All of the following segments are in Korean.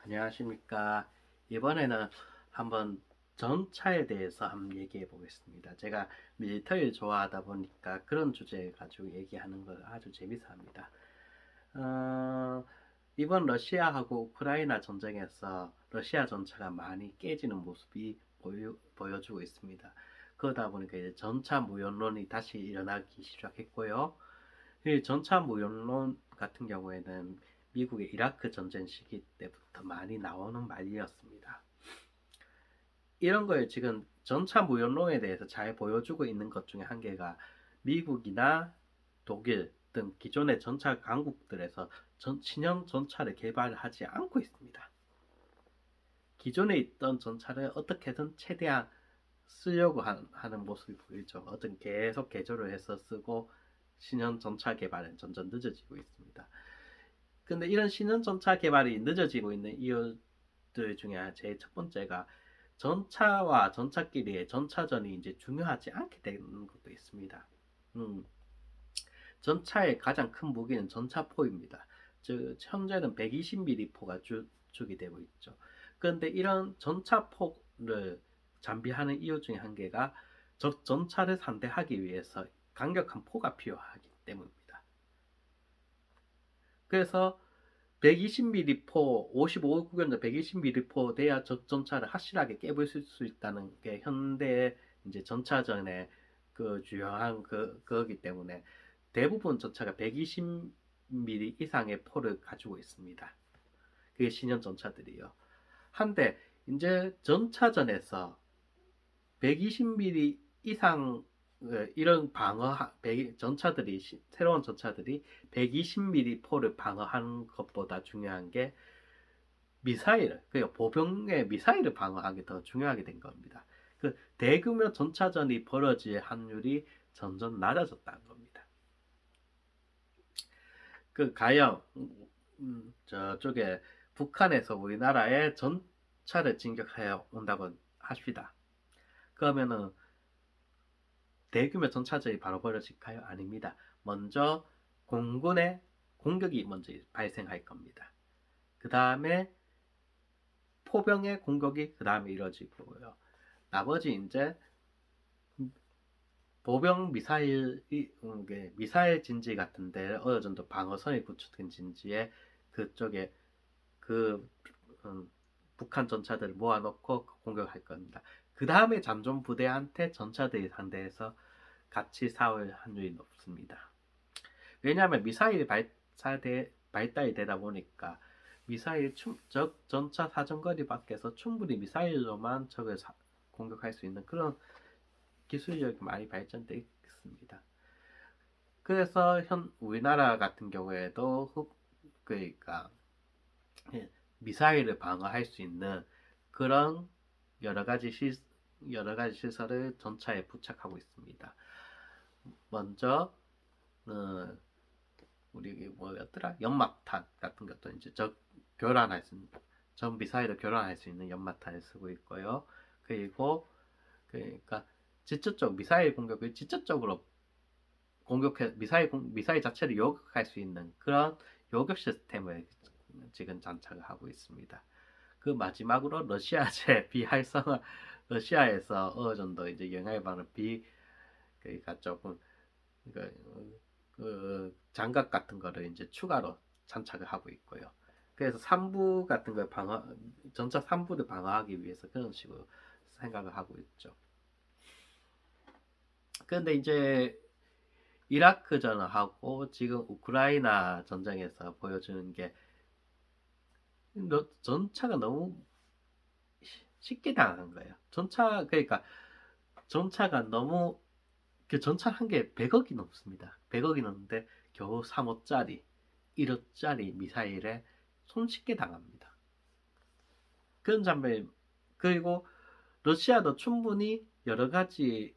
안녕하십니까. 이번에는 한번 전차에 대해서 한번 얘기해 보겠습니다. 제가 밀리터리를 좋아하다 보니까 그런 주제 가지고 얘기하는 걸 아주 재밌어 합니다. 어, 이번 러시아하고 우크라이나 전쟁에서 러시아 전차가 많이 깨지는 모습이 보여주고 있습니다. 그러다 보니까 이제 전차 무연론이 다시 일어나기 시작했고요. 이 전차 무연론 같은 경우에는 미국의 이라크 전쟁 시기 때부터 많이 나오는 말이었습니다. 이런 걸 지금 전차 무연론에 대해서 잘 보여주고 있는 것 중에 한 개가 미국이나 독일 등 기존의 전차 강국들에서 신형 전차를 개발하지 않고 있습니다. 기존에 있던 전차를 어떻게든 최대한 쓰려고 하는 모습이 보이죠. 어떤 계속 개조를 해서 쓰고 신형 전차 개발은 점점 늦어지고 있습니다. 근데 이런 신형전차 개발이 늦어지고 있는 이유들 중에 제일 첫 번째가 전차와 전차끼리의 전차전이 이제 중요하지 않게 되는 것도 있습니다. 음, 전차의 가장 큰 무기는 전차포입니다. 즉 현재는 120mm 포가 주기 되고 있죠. 그런데 이런 전차포를 장비하는 이유 중에 한 개가 적 전차를 상대하기 위해서 강력한 포가 필요하기 때문입니다. 그래서 120mm 포, 55구경자 120mm 포 돼야 적 전차를 확실하게 깨부술 수 있다는 게 현대 이제 전차전의 그 주요한 거기 때문에 대부분 전차가 120mm 이상의 포를 가지고 있습니다. 그게 신형 전차들이요. 한데 이제 전차전에서 120mm 이상 이런 전차들이 새로운 전차들이 120mm 포를 방어하는 것보다 중요한 게 미사일, 그러니까 보병의 미사일을 방어하기 더 중요하게 된 겁니다. 그 대규모 전차전이 벌어질 확률이 점점 낮아졌다는 겁니다. 그 가령 저쪽에 북한에서 우리나라에 전차를 진격해 온다고 합시다. 그러면은 대규모 전차전이 바로 벌어질까요? 아닙니다. 먼저 공군의 공격이 먼저 발생할 겁니다. 그 다음에 포병의 공격이 그 다음에 이루어지고요. 나머지 이제 보병 미사일 진지 같은데 어느 정도 방어선이 구축된 진지에 그쪽에 그 음, 북한 전차들을 모아놓고 공격할 겁니다. 그 다음에 잠좀 부대한테 전차들이 상대해서 같이 싸울 확률이 높습니다. 왜냐하면 미사일이 발달이 되다 보니까 적 전차 사정거리 밖에서 충분히 미사일로만 적을 공격할 수 있는 그런 기술력이 많이 발전되어 있습니다. 그래서 우리나라 같은 경우에도 그러니까 예, 미사일을 방어할 수 있는 그런 여러 가지 시설을 전차에 부착하고 있습니다. 먼저 우리 뭐였더라? 연막탄 같은 것도 이제 교란할 수 있는 전 미사일을 교란할 수 있는 연막탄을 쓰고 있고요. 그리고 그러니까 직접적 미사일 공격을 직접적으로 미사일 자체를 요격할 수 있는 그런 요격 시스템을 지금 장착을 하고 있습니다. 그 마지막으로 러시아제 비활성화 러시아에서 어느 정도 이제 영향을 받는 그러니까 조금 그 장갑 같은 거를 이제 추가로 장착을 하고 있고요. 그래서 3부 같은 걸 전차 3부를 방어하기 위해서 그런 식으로 생각을 하고 있죠. 그런데 이제 이라크전하고 지금 우크라이나 전쟁에서 보여주는 게 전차가 너무 쉽게 당한 거예요. 그러니까 전차가 너무 그 전차 한 개 100억이 넘습니다. 100억이 넘는데 겨우 3호짜리, 1호짜리 미사일에 손쉽게 당합니다. 그런 장면 그리고 러시아도 충분히 여러 가지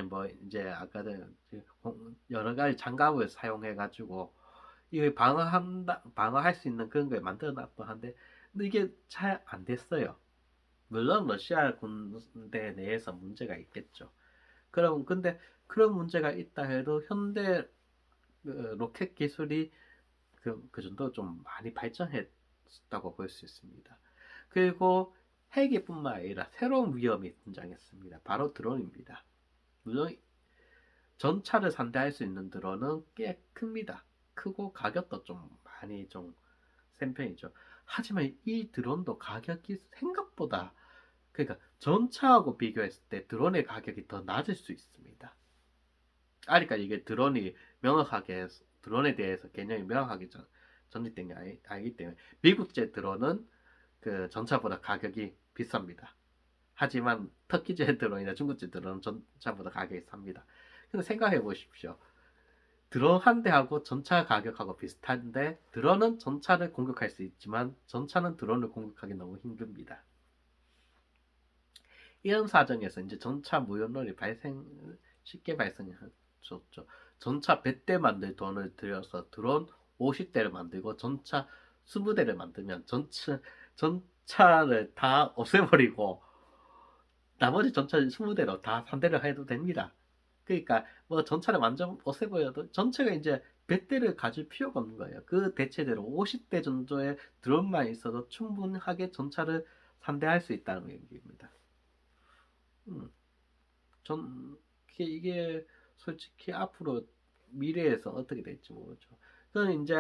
뭐 이제 아까도 여러 가지 장갑을 사용해 가지고 이걸 방어할 수 있는 그런 걸 만들어 놨던 한데 근데 이게 잘 안 됐어요. 물론 러시아 군대 내에서 문제가 있겠죠. 근데 그런 문제가 있다 해도 현대 로켓 기술이 그 정도 좀 많이 발전했죠. 있었다고 볼 수 있습니다. 그리고 헬기뿐만 아니라 새로운 위험이 등장했습니다. 바로 드론입니다. 물론 전차를 상대할 수 있는 드론은 꽤 큽니다. 크고 가격도 좀 많이 좀 센 편이죠. 하지만 이 드론도 가격이 생각보다, 그러니까 전차하고 비교했을 때 드론의 가격이 더 낮을 수 있습니다. 그러니까 이게 드론이 명확하게, 드론에 대해서 개념이 명확하게 정립된 게 아니기 때문에 미국제 드론은 그 전차보다 가격이 비쌉니다. 하지만 터키제 드론이나 중국제 드론은 전차보다 가격이 쌉니다. 근데 생각해 보십시오. 드론 한 대하고 전차 가격하고 비슷한데 드론은 전차를 공격할 수 있지만 전차는 드론을 공격하기 너무 힘듭니다. 이런 사정에서 이제 전차 무연론이 쉽게 발생했었죠. 전차 100대 만들 돈을 들여서 드론 50대를 만들고 전차 20대를 만들면 전차를 다 없애버리고 나머지 전차 20대로 다 상대를 해도 됩니다. 그러니까 뭐 전차를 완전 없애버려도 전체가 이제 100대를 가질 필요가 없는 거예요. 그 대체대로 50대 정도의 드론만 있어도 충분하게 전차를 상대할 수 있다는 얘기입니다. 음, 전 이게 솔직히 앞으로 미래에서 어떻게 될지 모르죠. 그건 이제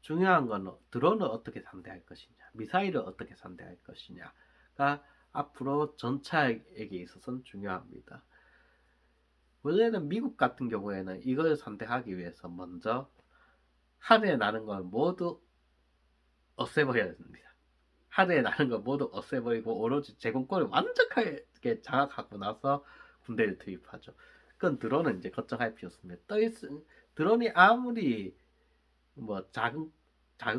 중요한 건 드론을 어떻게 상대할 것이냐, 미사일을 어떻게 상대할 것이냐가 앞으로 전차에게 있어서는 중요합니다. 원래는 미국 같은 경우에는 이걸 선택하기 위해서 먼저 하늘에 나는 걸 모두 없애버려야 됩니다. 하늘에 나는 걸 모두 없애버리고 오로지 제공권을 완벽하게 장악하고 나서 군대를 투입하죠. 그건 드론은 이제 걱정할 필요 없습니다. 드론이 아무리 뭐 작은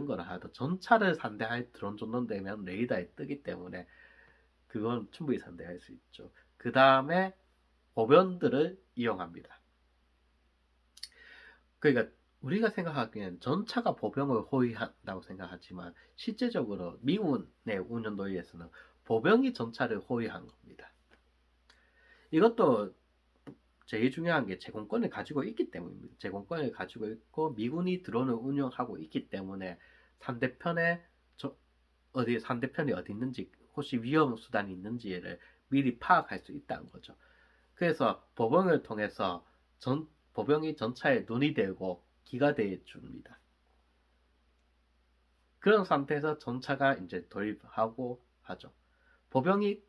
거라 하도 전차를 상대할 드론 정도 되면 레이더에 뜨기 때문에 그건 충분히 상대할 수 있죠. 그 다음에 보변들을 이용합니다. 그러니까 우리가 생각하기엔 전차가 보병을 호위한다고 생각하지만 실제적으로 미군의 운영 논리에서는 보병이 전차를 호위한 겁니다. 이것도 제일 중요한 게 제공권을 가지고 있기 때문입니다. 제공권을 가지고 있고 미군이 드론을 운영하고 있기 때문에 상대편의 상대편이 어디 있는지, 혹시 위험 수단이 있는지를 미리 파악할 수 있다는 거죠. 그래서 보병을 통해서 보병이 전차에 눈이 되고 기가 돼 줍니다. 그런 상태에서 전차가 이제 돌입하고 하죠. 보병이,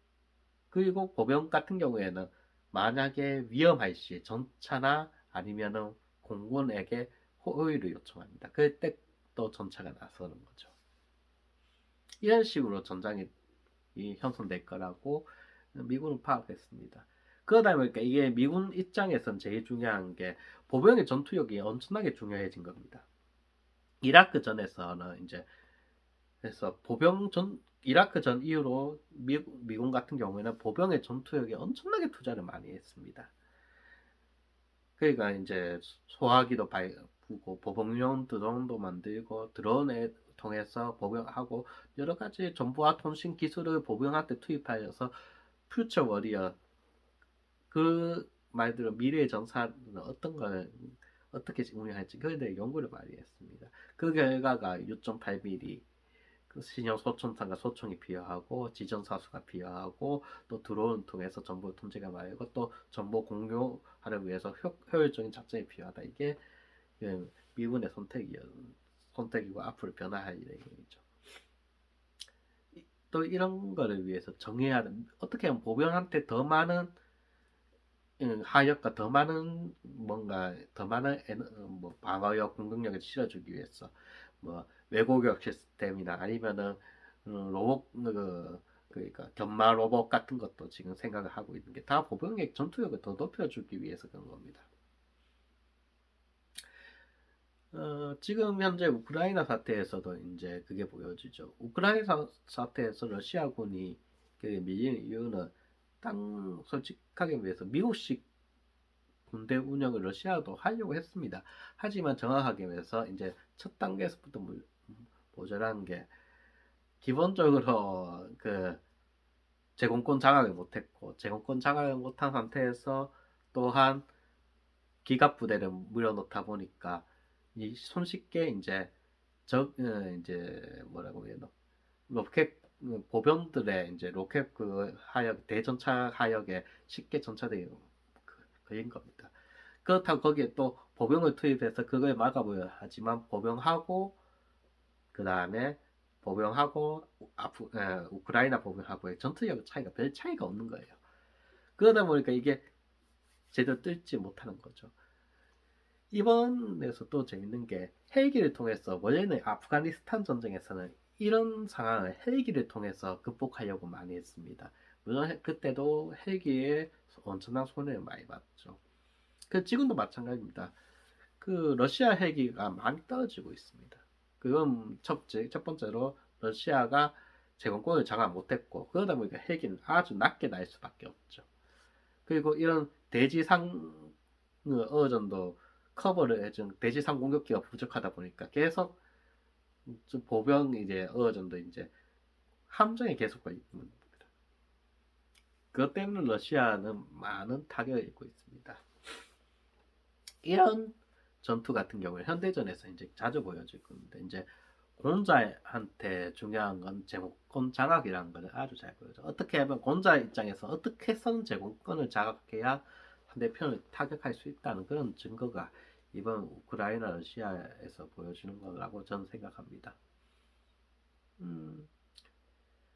그리고 보병 같은 경우에는 만약에 위험할 시 전차나 아니면은 공군에게 호의를 요청합니다. 그때 또 전차가 나서는 거죠. 이런 식으로 전장이 형성될 거라고 미군은 파악했습니다. 그러다 보니까 이게 미군 입장에선 제일 중요한 게 보병의 전투력이 엄청나게 중요해진 겁니다. 이라크 전에서는 이제, 그래서 이라크 전 이후로 미군 같은 경우에는 보병의 전투력에 엄청나게 투자를 많이 했습니다. 그러니까 이제 소화기도 발고 보병용 드론도 만들고 드론에 통해서 보병하고 여러 가지 정보와 통신 기술을 보병한테 투입하여서 퓨처 워리어, 그 말대로 미래의 전사는 어떤 걸 어떻게 운영할지 그에 대해 연구를 많이 했습니다. 그 결과가 6.8mm 그 신형 소총탄과 소총이 필요하고 지정사수가 필요하고 또 드론을 통해서 정보 통제가 말고 또 정보 공유하기 위해서 효율적인 작전이 필요하다. 이게 미군의 선택이고 앞으로 변화할 얘기죠. 또 이런 거를 위해서 정해야 하는, 어떻게 하면 보병한테 더 많은 하역과 더 많은 뭔가 더 많은 뭐 방어력 공격력을 실어주기 위해서 뭐 왜곡역 시스템이나 아니면은 로봇 그러니까 견마 로봇 같은 것도 지금 생각을 하고 있는 게 다 보병의 전투력을 더 높여주기 위해서 그런 겁니다. 지금 현재 우크라이나 사태에서도 이제 그게 보여지죠. 우크라이나 사태에서 러시아군이 밀리는 이유는 솔직하게 위해서 미국식 군대 운영을 러시아도 하려고 했습니다. 하지만 정확하게 해서 이제 첫 단계에서부터 모자란 게 기본적으로 그 제공권 장악을 못했고, 제공권 장악을 못한 상태에서 또한 기갑 부대를 물여놓다 보니까 손쉽게 이제 이제 뭐라고 해야 되나, 로켓 보병들의 이제 로켓 그 하역 대전차 하역에 쉽게 전차들이 걸린 겁니다. 그렇다고 거기에 또 보병을 투입해서 그걸 막아보려 하지만 보병하고 그 다음에 보병하고 우크라이나 보병하고의 전투력 차이가 별 차이가 없는 거예요. 그러다 보니까 이게 제대로 뚫지 못하는 거죠. 이번에서 또 재밌는 게 헬기를 통해서 원래는 아프가니스탄 전쟁에서는 이런 상황을 헬기를 통해서 극복하려고 많이 했습니다. 물론 그때도 헬기에 엄청난 손해를 많이 봤죠. 그 지금도 마찬가지입니다. 그 러시아 헬기가 많이 떨어지고 있습니다. 그건 첫 번째로 러시아가 제공권을 장악 못했고 그러다 보니까 헬기는 아주 낮게 날 수밖에 없죠. 그리고 이런 대지상 어느 정도 커버를 해준 대지상 공격기가 부족하다 보니까 계속 보병 이제 어느 정도 이제 함정에 계속 걸리는 겁니다. 그것 때문에 러시아는 많은 타격을 입고 있습니다. 이런 전투 같은 경우에 현대전에서 이제 자주 보여질 건데 이제 공자한테 중요한 건 제공권 장악이라는 것을 아주 잘 보여줘. 어떻게 하면 공자 입장에서 어떻게 해서는 제공권을 장악해야 상대편을 타격할 수 있다는 그런 증거가 이번 우크라이나 러시아에서 보여주는 거라고 저는 생각합니다.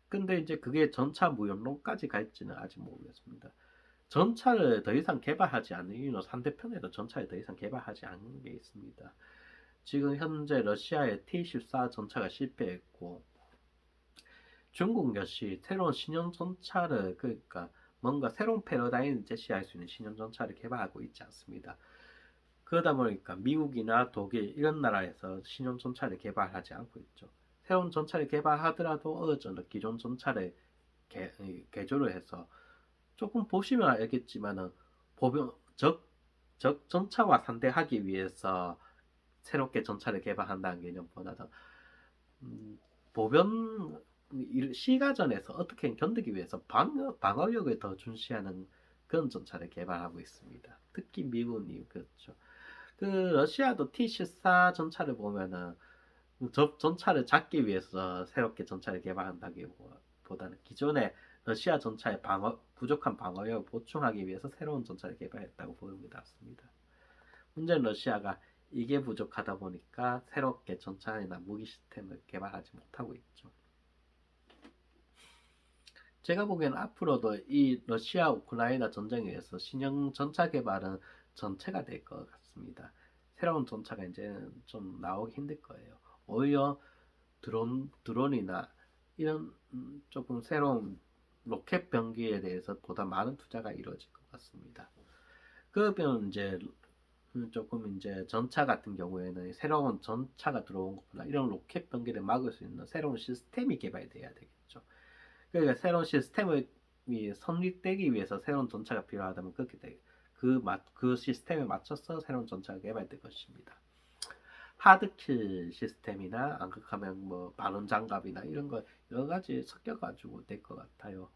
근데 이제 그게 전차 무역론까지 갈지는 아직 모르겠습니다. 전차를 더 이상 개발하지 않는 이유는 상대편에도 전차를 더 이상 개발하지 않는 게 있습니다. 지금 현재 러시아의 T-14 전차가 실패했고 중국 역시 새로운 신형 전차를 그러니까 뭔가 새로운 패러다임을 제시할 수 있는 신형 전차를 개발하고 있지 않습니다. 그러다 보니까 미국이나 독일 이런 나라에서 신형 전차를 개발하지 않고 있죠. 새로운 전차를 개발하더라도 어느 정도 기존 전차를 개조를 해서 조금 보시면 알겠지만은 보병 적 전차와 상대하기 위해서 새롭게 전차를 개발한다는 개념보다는 보병 시가전에서 어떻게 견디기 위해서 방어력을 더 중시하는 그런 전차를 개발하고 있습니다. 특히 미군이 그렇죠. 그 러시아도 T-14 전차를 보면은 전차를 잡기 위해서 새롭게 전차를 개발한다기보다는 기존의 러시아 전차의 부족한 방어력을 보충하기 위해서 새로운 전차를 개발했다고 보는 게 낫습니다. 문제는 러시아가 이게 부족하다 보니까 새롭게 전차나 무기 시스템을 개발하지 못하고 있죠. 제가 보기에는 앞으로도 이 러시아 우크라이나 전쟁에 의해서 신형 전차 개발은 전체가 될 것 같습니다. 새로운 전차가 이제는 좀 나오기 힘들 거예요. 오히려 드론이나 이런 조금 새로운 로켓 병기에 대해서 보다 많은 투자가 이루어질 것 같습니다. 그러면 이제 조금 이제 전차 같은 경우에는 새로운 전차가 들어온 것보다 이런 로켓 병기를 막을 수 있는 새로운 시스템이 개발돼야 되겠죠. 그러니까 새로운 시스템이 성립되기 위해서 새로운 전차가 필요하다면 그렇게 그 시스템에 맞춰서 새로운 전차가 개발될 것입니다. 하드킬 시스템이나 안극하면 뭐 반원 장갑이나 이런 거 여러 가지 섞여가지고 될 것 같아요.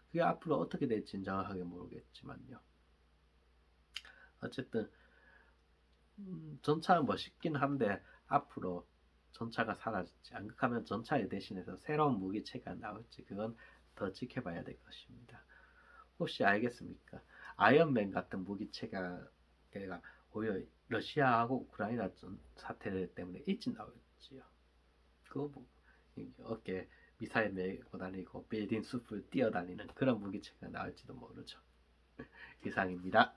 그게 앞으로 어떻게 될지는 정확하게 모르겠지만요. 어쨌든 전차는 멋있긴 한데 앞으로 전차가 사라질지 안극하면 전차에 대신해서 새로운 무기체가 나올지 그건 더 지켜봐야 될 것입니다. 혹시 알겠습니까? 아이언맨 같은 무기체가 오히려 러시아하고 우크라이나 사태 때문에 일찍 나올지요. 그거 뭐 어깨 미사일 메고 다니고 빌딩 숲을 뛰어다니는 그런 무기체가 나올지도 모르죠. 이상입니다.